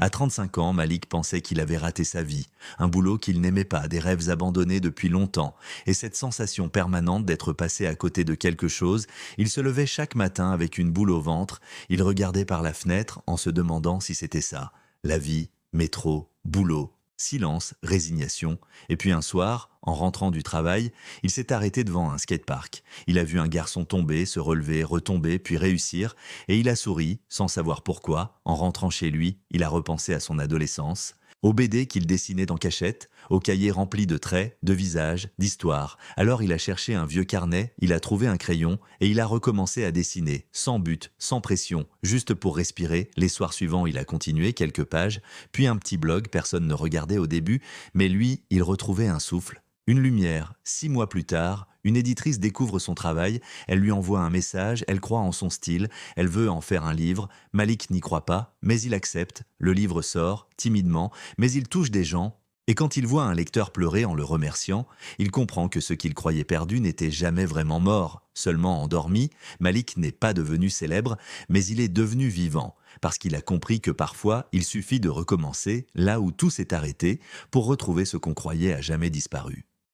À 35 ans, Malik pensait qu'il avait raté sa vie, un boulot qu'il n'aimait pas, des rêves abandonnés depuis longtemps, et cette sensation permanente d'être passé à côté de quelque chose. Il se levait chaque matin avec une boule au ventre, il regardait par la fenêtre en se demandant si c'était ça. La vie, métro, boulot, silence, résignation. Et puis un soir, en rentrant du travail, il s'est arrêté devant un skatepark. Il a vu un garçon tomber, se relever, retomber, puis réussir, et il a souri, sans savoir pourquoi. En rentrant chez lui, il a repensé à son adolescence, aux BD qu'il dessinait en cachette, aux cahiers remplis de traits, de visages, d'histoires. Alors il a cherché un vieux carnet, il a trouvé un crayon, et il a recommencé à dessiner, sans but, sans pression, juste pour respirer. Les soirs suivants, il a continué quelques pages, puis un petit blog, personne ne regardait au début, mais lui, il retrouvait un souffle. Une lumière. 6 mois plus tard, une éditrice découvre son travail, elle lui envoie un message, elle croit en son style, elle veut en faire un livre. Malik n'y croit pas, mais il accepte. Le livre sort, timidement, mais il touche des gens. Et quand il voit un lecteur pleurer en le remerciant, il comprend que ce qu'il croyait perdu n'était jamais vraiment mort, seulement endormi. Malik n'est pas devenu célèbre, mais il est devenu vivant, parce qu'il a compris que parfois, il suffit de recommencer là où tout s'est arrêté pour retrouver ce qu'on croyait à jamais disparu.